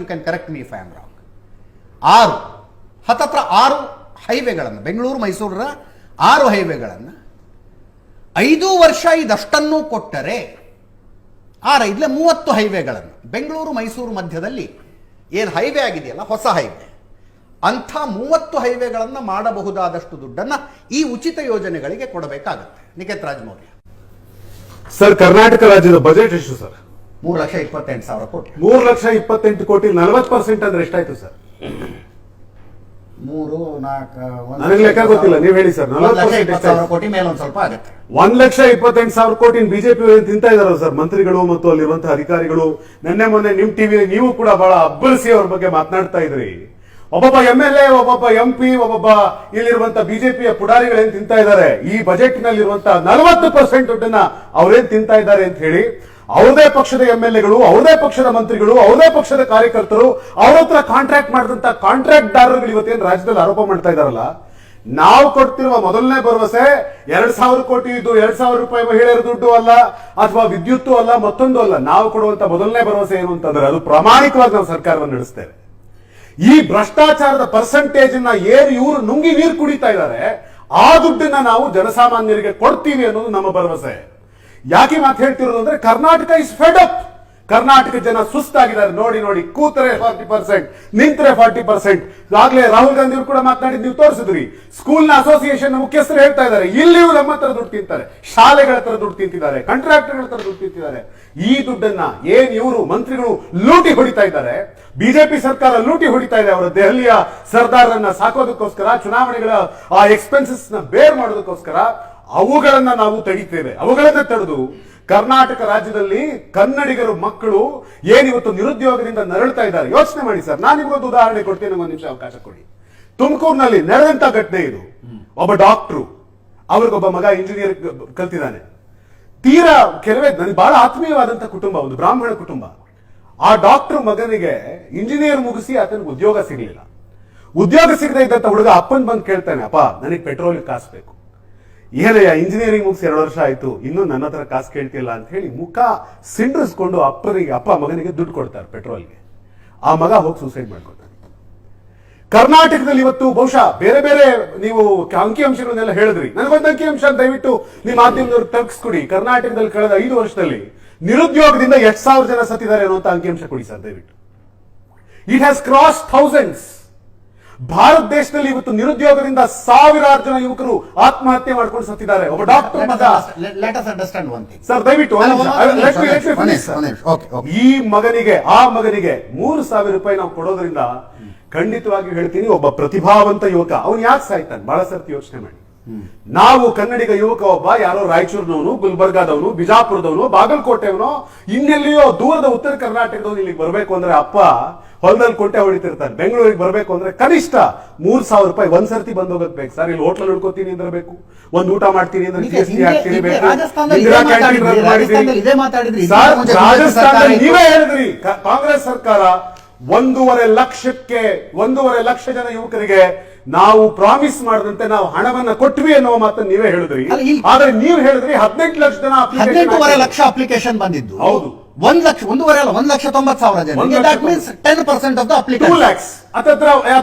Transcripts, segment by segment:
You can correct me if I am wrong. ಹತ್ತತ್ರ 6 ಹೈವೇಗಳನ್ನು, ಬೆಂಗಳೂರು ಮೈಸೂರರ 6 ಹೈವೇಗಳನ್ನು 5 ವರ್ಷ ಇದಷ್ಟನ್ನು ಕೊಟ್ಟರೆ 30 ಹೈವೇಗಳನ್ನು ಬೆಂಗಳೂರು ಮೈಸೂರು ಮಧ್ಯದಲ್ಲಿ ಏನು ಹೈವೇ ಆಗಿದೆಯಲ್ಲ, ಹೊಸ ಹೈವೇ, ಅಂಥ 30 ಹೈವೇಗಳನ್ನು ಮಾಡಬಹುದಾದಷ್ಟು ದುಡ್ಡನ್ನು ಈ ಉಚಿತ ಯೋಜನೆಗಳಿಗೆ ಕೊಡಬೇಕಾಗುತ್ತೆ. ನಿಖೇತ್ ರಾಜ್ ಮೌರ್ಯ ಸರ್, ಕರ್ನಾಟಕ ರಾಜ್ಯದ ಬಜೆಟ್ ಎಷ್ಟು ಸರ್? 3,28,000 ಕೋಟಿ. 3,28,000 ಕೋಟಿ 40% ಅಂದ್ರೆ ಎಷ್ಟಾಯ್ತು ಸರ್? ನನಗೆ ಲೆಕ್ಕ ಗೊತ್ತಿಲ್ಲ, ನೀವು ಹೇಳಿ ಸರ್. 1,20,000 ಕೋಟಿ ಮೇಲೆ ಒಂದು ಸ್ವಲ್ಪ ಆಗುತ್ತೆ. 1,28,000 ಕೋಟಿ ಬಿಜೆಪಿ ತಿಂತಾ ಇದಾರ ಸರ್ ಮಂತ್ರಿಗಳು ಮತ್ತು ಅಲ್ಲಿರುವಂತಹ ಅಧಿಕಾರಿಗಳು. ನಿನ್ನೆ ಮೊನ್ನೆ ನಿಮ್ ಟಿವಿ ನೀವು ಕೂಡ ಬಹಳ ಅಬ್ಬರಿಸಿ ಅವ್ರ ಬಗ್ಗೆ ಮಾತನಾಡ್ತಾ ಇದ್ರಿ. ಒಬ್ಬೊಬ್ಬ MLA, ಒಬ್ಬೊಬ್ಬ MP, ಒಬ್ಬೊಬ್ಬ ಇಲ್ಲಿರುವಂತ ಬಿಜೆಪಿಯ ಪುಡಾರಿಗಳೇನ್ ತಿಂತಾ ಇದ್ದಾರೆ, ಈ ಬಜೆಟ್ ನಲ್ಲಿರುವಂತಹ 40% ದುಡ್ಡನ್ನ ಅವ್ರೇನ್ ತಿಂತಾ ಇದ್ದಾರೆ ಅಂತ ಹೇಳಿ ಅವರದೇ ಪಕ್ಷದ MLAಗಳು, ಅವರದೇ ಪಕ್ಷದ ಮಂತ್ರಿಗಳು, ಅವರದೇ ಪಕ್ಷದ ಕಾರ್ಯಕರ್ತರು, ಅವ್ರ ಹತ್ರ ಕಾಂಟ್ರಾಕ್ಟ್ ಮಾಡಿದಂತ ಕಾಂಟ್ರಾಕ್ಟ್ ದಾರರುಗಳು ಇವತ್ತೇನು ರಾಜ್ಯದಲ್ಲಿ ಆರೋಪ ಮಾಡ್ತಾ ಇದಾರಲ್ಲ, ನಾವು ಕೊಡ್ತಿರುವ ಮೊದಲನೇ ಭರವಸೆ 2,000 ಕೋಟಿ ಇದ್ದು 2,000 ರೂಪಾಯಿ ಮಹಿಳೆಯರ ದುಡ್ಡು ಅಲ್ಲ, ಅಥವಾ ವಿದ್ಯುತ್ತು ಅಲ್ಲ, ಮತ್ತೊಂದು ಅಲ್ಲ. ನಾವು ಕೊಡುವಂತ ಮೊದಲನೇ ಭರವಸೆ ಏನು ಅಂತಂದ್ರೆ ಅದು ಪ್ರಾಮಾಣಿಕವಾಗಿ ನಾವು ಸರ್ಕಾರವನ್ನು ನಡೆಸ್ತೇವೆ. ಈ ಭ್ರಷ್ಟಾಚಾರದ ಪರ್ಸೆಂಟೇಜ್ ಏನು ಇವರು ನುಂಗಿ ನೀರು ಕುಡಿತಾ ಇದ್ದಾರೆ, ಆ ದುಡ್ಡನ್ನ ನಾವು ಜನಸಾಮಾನ್ಯರಿಗೆ ಕೊಡ್ತೀವಿ ಅನ್ನೋದು ನಮ್ಮ ಭರವಸೆ. ಯಾಕೆ ಮಾತು ಹೇಳ್ತಿರೋದು ಅಂದ್ರೆ Karnataka is Fed up. Karnataka ಜನ ಸುಸ್ತಾಗಿದ್ದಾರೆ. ನೋಡಿ ನೋಡಿ, ಕೂತರೆ 40%, ನಿಂತರೆ 40%. ಆಗ್ಲೇ ರಾಹುಲ್ ಗಾಂಧಿ ಅವರು ಕೂಡ ಮಾತನಾಡಿದ್ದು ನೀವು ತೋರಿಸಿದ್ರಿ. ಸ್ಕೂಲ್ನ ಅಸೋಸಿಯೇಷನ್ ಮುಖ್ಯಸ್ಥರು ಹೇಳ್ತಾ ಇದ್ದಾರೆ, ಇಲ್ಲಿಯೂ ನಮ್ಮ ಹತ್ರ ದುಡ್ಡು ತಿಂತಾರೆ, ಶಾಲೆಗಳ ಹತ್ರ ದುಡ್ಡು ತಿಂತಿದ್ದಾರೆ, ಕಾಂಟ್ರಾಕ್ಟರ್ಗಳ ಹತ್ರ ದುಡ್ಡು ತಿಂತಿದ್ದಾರೆ. ಈ ದುಡ್ಡನ್ನ ಏನ್ ಇವರು ಮಂತ್ರಿಗಳು ಲೂಟಿ ಹೊಡಿತಾ ಇದ್ದಾರೆ, ಬಿಜೆಪಿ ಸರ್ಕಾರ ಲೂಟಿ ಹೊಡಿತಾ ಇದೆ ಅವರ ದೆಹಲಿಯ ಸರ್ದಾರನ್ನ ಸಾಕೋದಕ್ಕೋಸ್ಕರ, ಚುನಾವಣೆಗಳ ಆ ಎಕ್ಸ್ಪೆನ್ಸಸ್ ನ ಬೇರ್ ಮಾಡೋದಕ್ಕೋಸ್ಕರ. ಅವುಗಳನ್ನ ನಾವು ತಡೀತೇವೆ. ಅವುಗಳನ್ನ ತಡೆದು ಕರ್ನಾಟಕ ರಾಜ್ಯದಲ್ಲಿ ಕನ್ನಡಿಗರು ಮಕ್ಕಳು ಏನಿವತ್ತು ನಿರುದ್ಯೋಗದಿಂದ ನರಳ್ತಾ ಇದ್ದಾರೆ. ಯೋಚನೆ ಮಾಡಿ ಸರ್, ನಾನು ನಿಮಗೊಂದು ಉದಾಹರಣೆ ಕೊಡ್ತೀನಿ, ಒಂದು ನಿಮಿಷ ಅವಕಾಶ ಕೊಡಿ. ತುಮಕೂರಿನಲ್ಲಿ ನಡೆದಂತ ಘಟನೆ ಇದು. ಒಬ್ಬ ಡಾಕ್ಟ್ರು, ಅವ್ರಿಗೊಬ್ಬ ಮಗ ಇಂಜಿನಿಯರ್ ಕಲ್ತಿದ್ದಾನೆ. ತೀರಾ ಕೆಲವೇ ನನಗೆ ಬಹಳ ಆತ್ಮೀಯವಾದಂತ ಕುಟುಂಬ, ಒಂದು ಬ್ರಾಹ್ಮಣ ಕುಟುಂಬ. ಆ ಡಾಕ್ಟರ್ ಮಗನಿಗೆ ಇಂಜಿನಿಯರ್ ಮುಗಿಸಿ ಆತನಿಗೆ ಉದ್ಯೋಗ ಸಿಗಲಿಲ್ಲ. ಉದ್ಯೋಗ ಸಿಗದೆ ಇದ್ದಂತ ಹುಡುಗ ಅಪ್ಪನ್ ಬಂದು ಕೇಳ್ತಾನೆ, ಅಪ್ಪ ನನಗೆ ಪೆಟ್ರೋಲ್ ಕಾಸು ಬೇಕು. ಏನಯ್ಯ, ಇಂಜಿನಿಯರಿಂಗ್ ಮುಗಿಸಿ 2 ವರ್ಷ ಆಯ್ತು, ಇನ್ನೂ ನನ್ನ ಹತ್ರ ಕಾಸು ಕೇಳ್ತಿಲ್ಲ ಅಂತ ಹೇಳಿ ಮುಖ ಸಿಂಡ್ರಿಸ್ಕೊಂಡು ಅಪ್ಪ ಮಗನಿಗೆ ದುಡ್ಡು ಕೊಡ್ತಾರೆ ಪೆಟ್ರೋಲ್ಗೆ. ಆ ಮಗ ಹೋಗಿ ಸೂಸೈಡ್ ಮಾಡ್ಕೊತಾನೆ. ಕರ್ನಾಟಕದಲ್ಲಿ ಇವತ್ತು ಬಹುಶಃ ಬೇರೆ ಬೇರೆ ನೀವು ಅಂಕಿಅಂಶಗಳನ್ನೆಲ್ಲ ಹೇಳಿದ್ರಿ. ನನಗೊಂದು ಅಂಕಿಅಂಶ ದಯವಿಟ್ಟು ನಿಮ್ಮ ಮಾಧ್ಯಮದವ್ರು ತಲುಪಿಸ್ಕೊಡಿ. ಕರ್ನಾಟಕದಲ್ಲಿ ಕಳೆದ 5 ವರ್ಷದಲ್ಲಿ ನಿರುದ್ಯೋಗದಿಂದ 8,000 ಜನ ಸತ್ತಿದ್ದಾರೆ ಅನ್ನುವಂತ ಅಂಕಿಅಂಶ ಕೊಡಿ ಸರ್ ದಯವಿಟ್ಟು. It has cross thousands. Bharat ದೇಶದಲ್ಲಿ ಇವತ್ತು ನಿರುದ್ಯೋಗದಿಂದ 1,000 ಜನ ಯುವಕರು ಆತ್ಮಹತ್ಯೆ ಮಾಡ್ಕೊಂಡು ಸತ್ತಿದ್ದಾರೆ. ಒಬ್ಬ ಡಾಕ್ಟರ್ ಮಗ. ಸರ್ ದಯವಿಟ್ಟು ಈ ಮಗನಿಗೆ, ಆ ಮಗನಿಗೆ 3,000 ರೂಪಾಯಿ ನಾವು ಕೊಡೋದ್ರಿಂದ ಖಂಡಿತವಾಗಿ ಹೇಳ್ತೀನಿ, ಒಬ್ಬ ಪ್ರತಿಭಾವಂತ ಯುವಕ ಅವನು ಯಾಕೆ ಸಾಯ್ತಾನೆ? ಬಹಳ ಸರ್ತಿ ಯೋಚನೆ ಮಾಡಿ. ನಾವು ಕನ್ನಡಿಗ ಯುವಕ ಒಬ್ಬ ಯಾರೋ ರಾಯಚೂರಿನವನು, ಗುಲ್ಬರ್ಗಾದವನು, ಬಿಜಾಪುರದವನು, ಬಾಗಲಕೋಟೆಯವನು, ಇನ್ನೆಲ್ಲಿಯೋ ದೂರದ ಉತ್ತರ ಕರ್ನಾಟಕದವನು ಇಲ್ಲಿಗೆ ಬರಬೇಕು ಅಂದ್ರೆ ಅಪ್ಪ ಹೊಲದಲ್ಲಿ ಕೊಟ್ಟೆ ಹೊಡಿತಿರ್ತಾನೆ. ಬೆಂಗಳೂರಿಗೆ ಬರಬೇಕು ಅಂದ್ರೆ ಕನಿಷ್ಠ 3,000 ರೂಪಾಯಿ ಒಂದ್ಸರ್ತಿ ಬಂದ್ ಹೋಗಕ್ ಬೇಕು ಸರ್. ಇಲ್ಲಿ ಹೋಟ್ಲಲ್ಲಿ ಉಳ್ಕೋತೀನಿ ಅಂದ್ರೆ ಬೇಕು, ಒಂದು ಊಟ ಮಾಡ್ತೀನಿ ಅಂದ್ರೆ GST ಹಾಕ್ತೀನಿ ಬೇಕು. ರಾಜಸ್ಥಾನದಲ್ಲಿ ನೀವೇ ಹೇಳಿದ್ರಿ, ಕಾಂಗ್ರೆಸ್ ಸರ್ಕಾರ 1.5 ಲಕ್ಷ ಜನ ಯುವಕರಿಗೆ ನಾವು ಪ್ರಾಮಿಸ್ ಮಾಡದಂತೆ ನಾವು ಹಣವನ್ನ ಕೊಟ್ವಿ ಅನ್ನೋ ಮಾತನ್ನು ನೀವೇ ಹೇಳಿದ್ರಿ. ಆದ್ರೆ ನೀವು ಹೇಳಿದ್ರಿ 18 ಲಕ್ಷ ಜನ 18.5 ಲಕ್ಷ ಅಪ್ಲಿಕೇಶನ್ ಬಂದಿದ್ದು. ಹೌದು, 1 ಲಕ್ಷ 1,90,000 ಜನ. That means 10% of the application. 2 lakhs. ಹತ್ತತ್ರ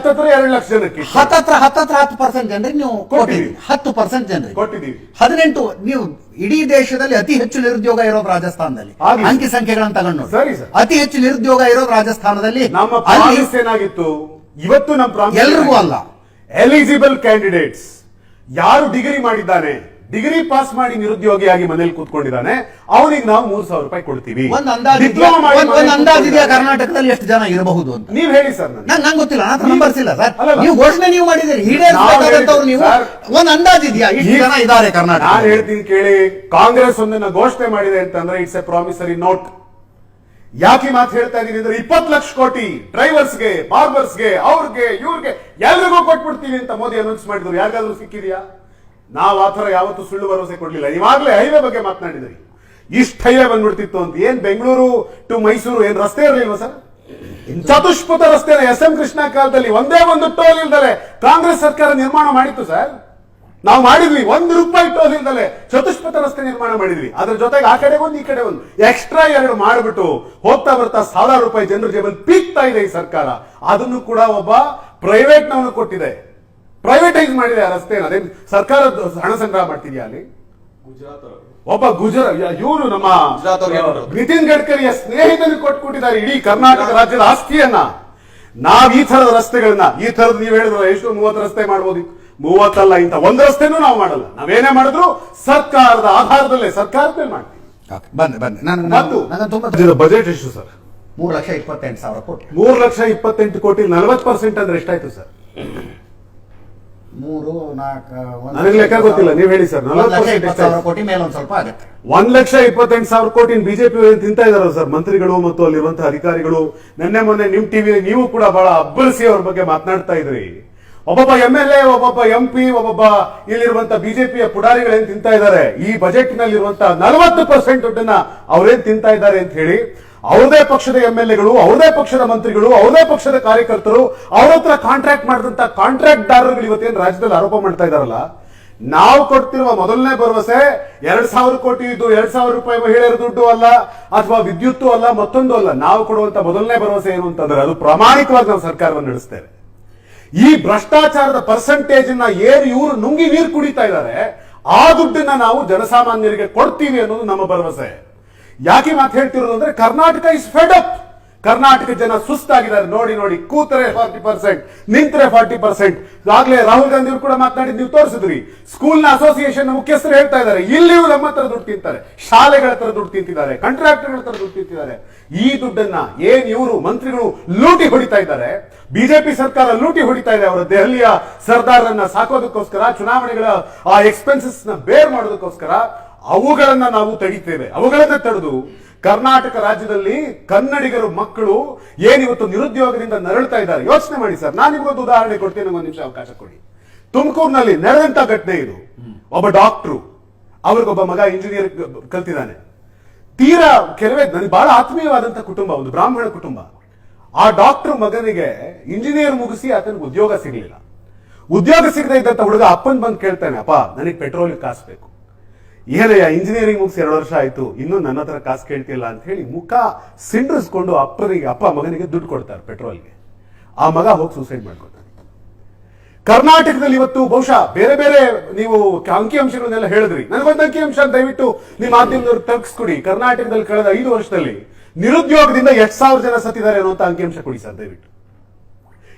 2 ಲಕ್ಷ ಜನಕ್ಕೆ ಹತ್ತತ್ರ 10% ಜನರಿಗೆ ನೀವು ಕೊಟ್ಟಿದ್ದೀವಿ. 10% ಜನರಿಗೆ ಕೊಟ್ಟಿದ್ದೀವಿ. 18 ನೀವು ಇಡೀ ದೇಶದಲ್ಲಿ ಅತಿ ಹೆಚ್ಚು ನಿರುದ್ಯೋಗ ಇರೋದು ರಾಜಸ್ಥಾನದಲ್ಲಿ. ಅಂಕಿ ಸಂಖ್ಯೆಗಳನ್ನು ತಗೊಂಡು ಸರಿ ಸರ್, ಅತಿ ಹೆಚ್ಚು ನಿರುದ್ಯೋಗ ಇರೋದು ರಾಜಸ್ಥಾನದಲ್ಲಿ. ನಮ್ಮ ಪ್ರಾಮಿಸ್ ಏನಾಗಿತ್ತು ಇವತ್ತು? ನಮ್ಮ ಪ್ರಾಮಿಸ್ ಎಲ್ರಿಗೂ ಅಲ್ಲ, ಎಲಿಜಿಬಲ್ ಕ್ಯಾಂಡಿಡೇಟ್ಸ್, ಯಾರು ಡಿಗ್ರಿ ಮಾಡಿದ್ದಾನೆ, ಡಿಗ್ರಿ ಪಾಸ್ ಮಾಡಿ ನಿರುದ್ಯೋಗಿಯಾಗಿ ಮನೇಲಿ ಕೂತ್ಕೊಂಡಿದ್ದಾನೆ, ಅವನಿಗೆ ನಾವು 3,000 ರೂಪಾಯಿ ಕೊಡ್ತೀವಿ. ಒಂದು ಅಂದಾಜಿದೆಯಾ ಕರ್ನಾಟಕದಲ್ಲಿ ಎಷ್ಟು ಜನ ಇರಬಹುದು ಅಂತ? ನೀವು ಹೇಳಿ ಸರ್. ನಂಗೆ ಗೊತ್ತಿಲ್ಲ, ನನ್ನ ನಂಬರ್ಸ್ ಇಲ್ಲ ಸರ್. ನೀವು ಘೋಷಣೆ ನೀವು ಮಾಡಿದ್ದೀರಿ, ಈಡೇರಿಸಬೇಕಾದಂತವ್ರು ನೀವು. ಒಂದು ಅಂದಾಜಿದೆಯಾ ಇಷ್ಟು ಜನ ಇದ್ದಾರೆ ಕರ್ನಾಟಕ? ನಾನು ಹೇಳ್ತೀನಿ ಕೇಳಿ, ಕಾಂಗ್ರೆಸ್ ಒಂದನ್ನ ಘೋಷಣೆ ಮಾಡಿದೆ ಅಂತಂದ್ರೆ ಇಟ್ಸ್ ಎ ಪ್ರಾಮಿಸರಿ ನೋಟ್. ಯಾಕೆ ಮಾತು ಹೇಳ್ತಾ ಇದೀನಿ ಅಂದ್ರೆ 20 ಲಕ್ಷ ಕೋಟಿ ಡ್ರೈವರ್ಸ್ಗೆ, ಬಾರ್ಬರ್ಸ್ಗೆ, ಅವ್ರಿಗೆ ಇವ್ರಿಗೆ ಎಲ್ರಿಗೂ ಕೊಟ್ಬಿಡ್ತೀವಿ ಅಂತ ಮೋದಿ ಅನೌನ್ಸ್ ಮಾಡಿದ್ರು. ಯಾರಿಗಾದ್ರೂ ಸಿಕ್ಕಿದ್ಯಾ? ನಾವು ಆತರ ಯಾವತ್ತೂ ಸುಳ್ಳು ಭರವಸೆ ಕೊಡ್ಲಿಲ್ಲ. ನೀವಾಗ್ಲೇ ಹೈವೇ ಬಗ್ಗೆ ಮಾತನಾಡಿದ್ರಿ, ಇಷ್ಟು ಹೈವೇ ಬಂದ್ಬಿಡ್ತಿತ್ತು ಅಂತ. ಏನ್ ಬೆಂಗಳೂರು ಟು ಮೈಸೂರು ಏನ್ ರಸ್ತೆ ಇರಲಿಲ್ವಾ ಸರ್? ಚತುಷ್ಪಥ ರಸ್ತೆನ SM ಕೃಷ್ಣ ಕಾಲದಲ್ಲಿ ಒಂದೇ ಒಂದು ಟೋಲ್ ಇಲ್ದಲೆ ಕಾಂಗ್ರೆಸ್ ಸರ್ಕಾರ ನಿರ್ಮಾಣ ಮಾಡಿತ್ತು ಸರ್. ನಾವು ಮಾಡಿದ್ವಿ, ₹1 ಟೋಲ್ ಇಲ್ದಲೆ ಚತುಷ್ಪಥ ರಸ್ತೆ ನಿರ್ಮಾಣ ಮಾಡಿದ್ವಿ. ಅದ್ರ ಜೊತೆಗೆ ಆ ಕಡೆ ಒಂದು ಈ ಕಡೆ ಒಂದು ಎಕ್ಸ್ಟ್ರಾ 2 ಮಾಡಿಬಿಟ್ಟು ಹೋಗ್ತಾ ಬರ್ತಾ ₹1,000 ಜನರ ಜೇಬಲ್ ಪೀಕ್ತಾ ಇದೆ ಈ ಸರ್ಕಾರ. ಅದನ್ನು ಕೂಡ ಒಬ್ಬ ಪ್ರೈವೇಟ್ ನವನು ಕೊಟ್ಟಿದೆ, ಪ್ರೈವೇಟೈಸ್ ಮಾಡಿದೆ ಆ ರಸ್ತೆ. ಅದೇ ಸರ್ಕಾರ ಹಣ ಸಂಗ್ರಹ ಮಾಡ್ತಿದ್ಯಾ ಅಲ್ಲಿ? ಒಬ್ಬ ಇವರು ನಮ್ಮ ನಿತಿನ್ ಗಡ್ಕರಿಯ ಸ್ನೇಹಿತನಿಗೆ ಕೊಟ್ಬಿಟ್ಟಿದ್ದಾರೆ ಇಡೀ ಕರ್ನಾಟಕ ರಾಜ್ಯದ ಆಸ್ತಿಯನ್ನ. ನಾವ್ ಈ ತರದ ರಸ್ತೆಗಳನ್ನ, ಈ ತರದ ನೀವು ಹೇಳಿದ್ರು ಎಷ್ಟು 30 ರಸ್ತೆ ಮಾಡ್ಬೋದಿತ್ತು, 30 ಅಲ್ಲ, ಇಂಥ ಒಂದು ರಸ್ತೆನೂ ನಾವು ಮಾಡಲ್ಲ. ನಾವೇನೇ ಮಾಡಿದ್ರು ಸರ್ಕಾರದ ಆಧಾರದಲ್ಲೇ, ಸರ್ಕಾರದ ಮೇಲೆ ಮಾಡ್ತೀವಿ. ಬಂದೆ ನಾನು ಬಜೆಟ್ ಎಷ್ಟು ಸರ್? 3,28,000 ಕೋಟಿ. 3,28,000 ಕೋಟಿ 40% ಅಂದ್ರೆ ಎಷ್ಟಾಯ್ತು ಸರ್? 3, 4 ನನಗೆ ಲೆಕ್ಕ ಗೊತ್ತಿಲ್ಲ, ನೀವು ಹೇಳಿ ಸರ್. 1,20,000 ಕೋಟಿ ಮೇಲೆ ಒಂದ್ ಸ್ವಲ್ಪ ಆಗುತ್ತೆ. 1,28,000 ಕೋಟಿ ಬಿಜೆಪಿ ತಿಂತಾ ಇದಾರೆ ಸರ್ ಮಂತ್ರಿಗಳು ಮತ್ತು ಅಲ್ಲಿರುವಂತಹ ಅಧಿಕಾರಿಗಳು. ನಿನ್ನೆ ಮೊನ್ನೆ ನಿಮ್ ಟಿವಿ ನೀವು ಕೂಡ ಬಹಳ ಅಬ್ಬರಿಸಿ ಅವ್ರ ಬಗ್ಗೆ ಮಾತನಾಡ್ತಾ ಇದ್ರಿ. ಒಬ್ಬೊಬ್ಬ MLA, ಒಬ್ಬೊಬ್ಬ MP, ಒಬ್ಬೊಬ್ಬ ಇಲ್ಲಿರುವಂತ ಬಿಜೆಪಿಯ ಪುಡಾರಿಗಳೇನ್ ತಿಂತಾ ಇದ್ದಾರೆ, ಈ ಬಜೆಟ್ ನಲ್ಲಿರುವಂತಹ 40% ದುಡ್ಡನ್ನ ಅವ್ರೇನ್ ತಿಂತಾ ಇದ್ದಾರೆ ಅಂತ ಹೇಳಿ ಅವ್ರದೇ ಪಕ್ಷದ MLAಗಳು, ಅವ್ರದೇ ಪಕ್ಷದ ಮಂತ್ರಿಗಳು, ಅವ್ರದೇ ಪಕ್ಷದ ಕಾರ್ಯಕರ್ತರು, ಅವ್ರ ಹತ್ರ ಕಾಂಟ್ರಾಕ್ಟ್ ಮಾಡಿದಂತ ಕಾಂಟ್ರಾಕ್ಟ್ದಾರರುಗಳು ಇವತ್ತೇನು ರಾಜ್ಯದಲ್ಲಿ ಆರೋಪ ಮಾಡ್ತಾ ಇದಾರಲ್ಲ. ನಾವು ಕೊಡ್ತಿರುವ ಮೊದಲನೇ ಭರವಸೆ 2,000 ಕೋಟಿ ಇದ್ದು ₹2,000 ಮಹಿಳೆಯರ ದುಡ್ಡು ಅಲ್ಲ, ಅಥವಾ ವಿದ್ಯುತ್ತು ಅಲ್ಲ, ಮತ್ತೊಂದು ಅಲ್ಲ. ನಾವು ಕೊಡುವಂತ ಮೊದಲನೇ ಭರವಸೆ ಏನು ಅಂತಂದ್ರೆ ಅದು ಪ್ರಾಮಾಣಿಕವಾಗಿ ನಾವು ಸರ್ಕಾರವನ್ನು ನಡೆಸ್ತೇವೆ. ಈ ಭ್ರಷ್ಟಾಚಾರದ ಪರ್ಸೆಂಟೇಜ್ ಏನು ಇವರು ನುಂಗಿ ನೀರು ಕುಡಿತಾ ಇದ್ದಾರೆ, ಆ ದುಡ್ಡನ್ನ ನಾವು ಜನಸಾಮಾನ್ಯರಿಗೆ ಕೊಡ್ತೀವಿ ಅನ್ನೋದು ನಮ್ಮ ಭರವಸೆ. ಯಾಕೆ ಮಾತು ಹೇಳ್ತಿರೋದು ಅಂದ್ರೆ Karnataka is Fed up. Karnataka ಜನ ಸುಸ್ತಾಗಿದ್ದಾರೆ. ನೋಡಿ ನೋಡಿ, ಕೂತರೆ 40%, ನಿಂತರೆ 40%. ಆಗ್ಲೇ ರಾಹುಲ್ ಗಾಂಧಿ ಅವರು ಕೂಡ ಮಾತನಾಡಿದ್ದು ನೀವು ತೋರಿಸಿದ್ರಿ. ಸ್ಕೂಲ್ನ ಅಸೋಸಿಯೇಷನ್ ಮುಖ್ಯಸ್ಥರು ಹೇಳ್ತಾ ಇದ್ದಾರೆ, ಇಲ್ಲಿಯೂ ನಮ್ಮ ಹತ್ರ ದುಡ್ಡು ತಿಂತಾರೆ, ಶಾಲೆಗಳ ಹತ್ರ ದುಡ್ಡು ತಿಂತಿದ್ದಾರೆ, ಕಾಂಟ್ರಾಕ್ಟರ್ಗಳ ಹತ್ರ ದುಡ್ಡು ತಿಂತಿದ್ದಾರೆ. ಈ ದುಡ್ಡನ್ನ ಏನ್ ಇವರು ಮಂತ್ರಿಗಳು ಲೂಟಿ ಹೊಡಿತಾ ಇದ್ದಾರೆ, ಬಿಜೆಪಿ ಸರ್ಕಾರ ಲೂಟಿ ಹೊಡಿತಾ ಇದೆ ಅವರ ದೆಹಲಿಯ ಸರ್ದಾರನ್ನ ಸಾಕೋದಕ್ಕೋಸ್ಕರ, ಚುನಾವಣೆಗಳ ಆ ಎಕ್ಸ್ಪೆನ್ಸಸ್ ನ ಬೇರ್ ಮಾಡೋದಕ್ಕೋಸ್ಕರ. ಅವುಗಳನ್ನ ನಾವು ತಡಿತೇವೆ. ಅವುಗಳನ್ನ ತಡೆದು ಕರ್ನಾಟಕ ರಾಜ್ಯದಲ್ಲಿ ಕನ್ನಡಿಗರು ಮಕ್ಕಳು ಏನಿವತ್ತು ನಿರುದ್ಯೋಗದಿಂದ ನರಳ್ತಾ ಇದ್ದಾರೆ. ಯೋಚನೆ ಮಾಡಿ ಸರ್, ನಾನು ನಿಮಗೊಂದು ಉದಾಹರಣೆ ಕೊಡ್ತೀನಿ, ನನಗೊಂದು ನಿಮಿಷ ಅವಕಾಶ ಕೊಡಿ. ತುಮಕೂರಿನಲ್ಲಿ ನಡೆದಂತ ಘಟನೆ ಇದು. ಒಬ್ಬ ಡಾಕ್ಟ್ರು, ಅವ್ರಿಗೊಬ್ಬ ಮಗ ಇಂಜಿನಿಯರ್ ಕಲ್ತಿದ್ದಾನೆ. ತೀರಾ ಕೆಲವೇ ನನಗೆ ಬಹಳ ಆತ್ಮೀಯವಾದಂತ ಕುಟುಂಬ, ಒಂದು ಬ್ರಾಹ್ಮಣ ಕುಟುಂಬ. ಆ ಡಾಕ್ಟರ್ ಮಗನಿಗೆ ಇಂಜಿನಿಯರ್ ಮುಗಿಸಿ ಆತನಿಗೆ ಉದ್ಯೋಗ ಸಿಗಲಿಲ್ಲ. ಉದ್ಯೋಗ ಸಿಗದೆ ಇದ್ದಂತ ಹುಡುಗ ಅಪ್ಪನ್ ಬಂದು ಕೇಳ್ತಾನೆ, ಅಪ್ಪ ನನಗೆ ಪೆಟ್ರೋಲ್ ಕಾಸು ಬೇಕು. ಏನಯ್ಯ ಇಂಜಿನಿಯರಿಂಗ್ ಮುಗಿಸಿ 2 ವರ್ಷ ಆಯ್ತು, ಇನ್ನೂ ನನ್ನ ಹತ್ರ ಕಾಸು ಕೇಳ್ತಿಲ್ಲ ಅಂತ ಹೇಳಿ ಮುಖ ಸಿಂಡ್ರಿಸ್ಕೊಂಡು ಅಪ್ಪ ಮಗನಿಗೆ ದುಡ್ಡು ಕೊಡ್ತಾರೆ ಪೆಟ್ರೋಲ್ಗೆ. ಆ ಮಗ ಹೋಗಿ ಸೂಸೈಡ್ ಮಾಡ್ಕೊತಾನೆ. ಕರ್ನಾಟಕದಲ್ಲಿ ಇವತ್ತು ಬಹುಶಃ ಬೇರೆ ಬೇರೆ ನೀವು ಅಂಕಿಅಂಶಗಳನ್ನೆಲ್ಲ ಹೇಳಿದ್ರಿ. ನನಗೊಂದು ಅಂಕಿಅಂಶ ದಯವಿಟ್ಟು ನಿಮ್ಮ ಮಾಧ್ಯಮದವ್ರು ತಲುಪಿಸ್ಕೊಡಿ. ಕರ್ನಾಟಕದಲ್ಲಿ ಕಳೆದ 5 ವರ್ಷದಲ್ಲಿ ನಿರುದ್ಯೋಗದಿಂದ 8,000 ಜನ ಸತ್ತಿದ್ದಾರೆ ಅನ್ನುವಂತ ಅಂಕಿಅಂಶ ಕೊಡಿ ಸರ್ ದಯವಿಟ್ಟು.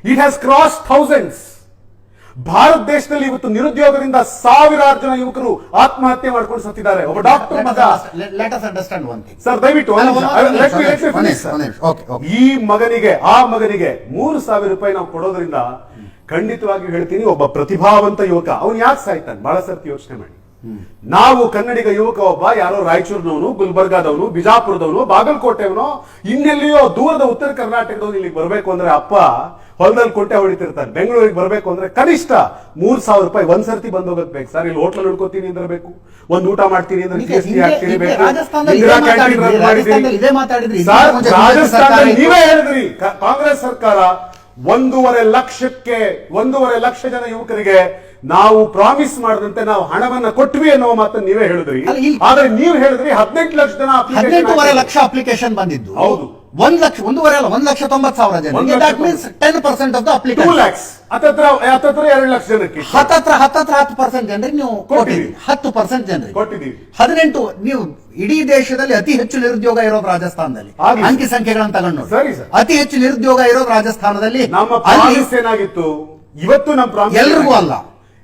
It has cross thousands. Bharat ದೇಶದಲ್ಲಿ ಇವತ್ತು ನಿರುದ್ಯೋಗದಿಂದ 1,000 ಜನ ಯುವಕರು ಆತ್ಮಹತ್ಯೆ ಮಾಡ್ಕೊಂಡು ಸತ್ತಿದ್ದಾರೆ. ಒಬ್ಬ ಡಾಕ್ಟರ್ ಮಗ. ಸರ್ ದಯವಿಟ್ಟು ಈ ಮಗನಿಗೆ, ಆ ಮಗನಿಗೆ ₹3,000 ನಾವು ಕೊಡೋದ್ರಿಂದ ಖಂಡಿತವಾಗಿ ಹೇಳ್ತೀನಿ, ಒಬ್ಬ ಪ್ರತಿಭಾವಂತ ಯುವಕ ಅವನು ಯಾಕೆ ಸಾಯ್ತಾನೆ? ಬಹಳ ಸರ್ತಿ ಯೋಚನೆ ಮಾಡಿ. ನಾವು ಕನ್ನಡಿಗ ಯುವಕ ಒಬ್ಬ ಯಾರೋ ರಾಯಚೂರಿನವನು, ಗುಲ್ಬರ್ಗಾದವನು, ಬಿಜಾಪುರದವನು, ಬಾಗಲಕೋಟೆಯವನು, ಇನ್ನೆಲ್ಲಿಯೋ ದೂರದ ಉತ್ತರ ಕರ್ನಾಟಕದವನು ಇಲ್ಲಿಗೆ ಬರಬೇಕು ಅಂದ್ರೆ ಅಪ್ಪ ಹೊಲದಲ್ಲಿ ಕೊಂಟೆ ಹೊಡಿತಿರ್ತಾರೆ. ಬೆಂಗಳೂರಿಗೆ ಬರಬೇಕು ಅಂದ್ರೆ ಕನಿಷ್ಠ ₹3,000 ಒಂದ್ಸರ್ತಿ ಬಂದೋಗಕ್ ಬೇಕು ಸರ್. ಇಲ್ಲಿ ಹೋಟ್ಲಲ್ಲಿ ಉಳ್ಕೋತೀನಿ ಅಂದ್ರೆ ಬೇಕು, ಒಂದು ಊಟ ಮಾಡ್ತೀನಿ ಅಂದ್ರೆ ರಾಜಸ್ಥಾನದಲ್ಲಿ ನೀವೇ ಹೇಳಿದ್ರಿ, ಕಾಂಗ್ರೆಸ್ ಸರ್ಕಾರ 1.5 ಲಕ್ಷ ಜನ ಯುವಕರಿಗೆ ನಾವು ಪ್ರಾಮಿಸ್ ಮಾಡದಂತೆ ನಾವು ಹಣವನ್ನ ಕೊಟ್ವಿ ಅನ್ನೋ ಮಾತನ್ನು ನೀವೇ ಹೇಳಿದ್ರಿ. ಆದ್ರೆ ನೀವು ಹೇಳಿದ್ರಿ 18 ಲಕ್ಷ ಜನ 18.5 ಲಕ್ಷ ಅಪ್ಲಿಕೇಶನ್ ಬಂದಿದ್ದು. ಹೌದು, 1,90,000 ಜನರಿಗೆ. That means 10% of the applicants. 2 lakhs. ಹತ್ತತ್ರ 2 ಲಕ್ಷ ಜನಕ್ಕೆ ಹತ್ತತ್ರ 10% ಜನರಿಗೆ ನೀವು ಕೊಟ್ಟಿದ್ದೀರಿ. 10% ಜನರಿಗೆ ಕೊಟ್ಟಿದ್ದೀವಿ. 18 ನೀವು ಇಡೀ ದೇಶದಲ್ಲಿ ಅತಿ ಹೆಚ್ಚು ನಿರುದ್ಯೋಗ ಇರೋದು ರಾಜಸ್ಥಾನದಲ್ಲಿ. ಅಂಕಿ ಸಂಖ್ಯೆಗಳನ್ನು ತಗೊಂಡು ಸರಿ ಸರ್, ಅತಿ ಹೆಚ್ಚು ನಿರುದ್ಯೋಗ ಇರೋದು ರಾಜಸ್ಥಾನದಲ್ಲಿ. ನಮ್ಮ ಪ್ರಾಮಿಸ್ ಏನಾಗಿತ್ತು ಇವತ್ತು? ನಮ್ಮ ಪ್ರಾಮಿಸ್ ಎಲ್ರಿಗೂ ಅಲ್ಲ,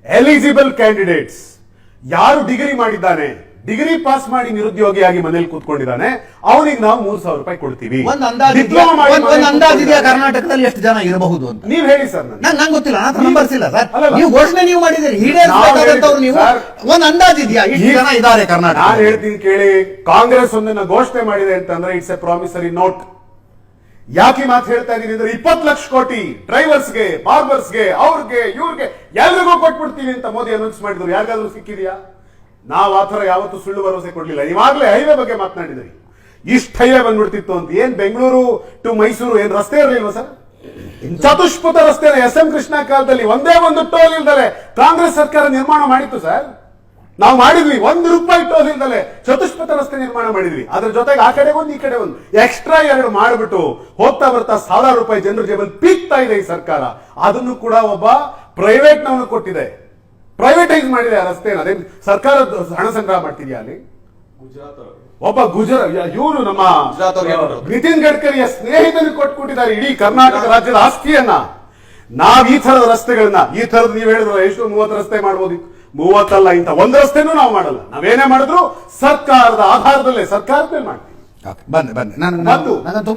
ಎಲಿಜಿಬಲ್ ಕ್ಯಾಂಡಿಡೇಟ್ಸ್ ಯಾರು ಡಿಗ್ರಿ ಮಾಡಿದ್ದಾನೆ, ಡಿಗ್ರಿ ಪಾಸ್ ಮಾಡಿ ನಿರುದ್ಯೋಗಿಯಾಗಿ ಮನೇಲಿ ಕೂತ್ಕೊಂಡಿದ್ದಾನೆ, ಅವನಿಗೆ ನಾವು ₹3,000 ಕೊಡ್ತೀವಿ. ಒಂದು ಅಂದಾಜಿದೆಯಾ ಕರ್ನಾಟಕದಲ್ಲಿ ಎಷ್ಟು ಜನ ಇರಬಹುದು ಅಂತ? ನೀವು ಹೇಳಿ ಸರ್. ನಂಗೆ ಗೊತ್ತಿಲ್ಲ, ನನ್ನ ನಂಬರ್ಸ್ ಇಲ್ಲ ಸರ್. ನೀವು ಘೋಷಣೆ ನೀವು ಮಾಡಿದ್ದೀರಿ, ಈಡೇರಿಸಬೇಕಾದಂತವ್ರು ನೀವು. ಒಂದು ಅಂದಾಜಿದೆಯಾ ಎಷ್ಟು ಜನ ಇದ್ದಾರೆ ಕರ್ನಾಟಕ? ನಾನು ಹೇಳ್ತೀನಿ ಕೇಳಿ. ಕಾಂಗ್ರೆಸ್ ಒಂದನ್ನ ಘೋಷಣೆ ಮಾಡಿದೆ ಅಂತಂದ್ರೆ ಇಟ್ಸ್ ಎ ಪ್ರಾಮಿಸರಿ ನೋಟ್. ಯಾಕೆ ಮಾತು ಹೇಳ್ತಾ ಇದೀನಿ ಅಂದ್ರೆ 20 ಲಕ್ಷ ಕೋಟಿ ಡ್ರೈವರ್ಸ್ಗೆ, ಬಾರ್ಬರ್ಸ್ಗೆ, ಅವ್ರಿಗೆ ಇವ್ರಿಗೆ ಎಲ್ರಿಗೂ ಕೊಟ್ಬಿಡ್ತೀವಿ ಅಂತ ಮೋದಿ ಅನೌನ್ಸ್ ಮಾಡಿದ್ರು. ಯಾರಿಗಾದ್ರೂ ಸಿಕ್ಕಿದ್ಯಾ? ನಾವು ಆತರ ಯಾವತ್ತೂ ಸುಳ್ಳು ಭರವಸೆ ಕೊಡ್ಲಿಲ್ಲ. ಇವಾಗಲೇ ಹೈವೇ ಬಗ್ಗೆ ಮಾತನಾಡಿದ್ರಿ, ಇಷ್ಟು ಹೈವೇ ಬಂದ್ಬಿಡ್ತಿತ್ತು ಅಂತ. ಏನ್ ಬೆಂಗಳೂರು ಟು ಮೈಸೂರು ಏನ್ ರಸ್ತೆ ಇರಲಿಲ್ವಾ ಸರ್? ಚತುಷ್ಪಥ ರಸ್ತೆ ಎಸ್.ಎಂ. ಕೃಷ್ಣ ಕಾಲದಲ್ಲಿ ಒಂದೇ ಒಂದು ಟೋಲ್ ಇಲ್ದಲೆ ಕಾಂಗ್ರೆಸ್ ಸರ್ಕಾರ ನಿರ್ಮಾಣ ಮಾಡಿತ್ತು ಸರ್. ನಾವು ಮಾಡಿದ್ವಿ, ₹1 ಟೋಲ್ ಇಲ್ದಲೆ ಚತುಷ್ಪಥ ರಸ್ತೆ ನಿರ್ಮಾಣ ಮಾಡಿದ್ವಿ. ಅದ್ರ ಜೊತೆಗೆ ಆ ಕಡೆ ಒಂದು ಈ ಕಡೆ ಒಂದು ಎಕ್ಸ್ಟ್ರಾ 2 ಮಾಡಿಬಿಟ್ಟು ಹೋಗ್ತಾ ಬರ್ತಾ ₹1,000 ಜನರ ಜೇಬಲ್ಲಿ ಪೀಕ್ತಾ ಇದೆ ಈ ಸರ್ಕಾರ. ಅದನ್ನು ಕೂಡ ಒಬ್ಬ ಪ್ರೈವೇಟ್ ನವನು ಕೊಟ್ಟಿದೆ, ಪ್ರೈವೇಟೈಸ್ ಮಾಡಿದೆ ಆ ರಸ್ತೆನ. ಅದೇ ಸರ್ಕಾರ ಹಣ ಸಂಗ್ರಹ ಮಾಡ್ತಿದ್ಯಾ ಅಲ್ಲಿ? ಒಬ್ಬ ಇವರು ನಮ್ಮ ನಿತಿನ್ ಗಡ್ಕರಿಯ ಸ್ನೇಹಿತನಿಗೆ ಕೊಟ್ಬಿಟ್ಟಿದ್ದಾರೆ ಇಡೀ ಕರ್ನಾಟಕ ರಾಜ್ಯದ ಆಸ್ತಿಯನ್ನ. ನಾವ್ ಈ ತರದ ರಸ್ತೆಗಳನ್ನ, ಈ ತರದ ನೀವು ಹೇಳಿದ್ರೆ ಎಷ್ಟು 30 ರಸ್ತೆ ಮಾಡ್ಬೋದು, 30 ಅಲ್ಲ, ಇಂಥ ಒಂದು ರಸ್ತೆನೂ ನಾವು ಮಾಡಲ್ಲ. ನಾವೇನೇ ಮಾಡಿದ್ರು ಸರ್ಕಾರದ ಆಧಾರದಲ್ಲೇ, ಸರ್ಕಾರದ ಮೇಲೆ ಮಾಡ್ತೀವಿ. ಬನ್ನಿ ನಾನು ತುಂಬಾ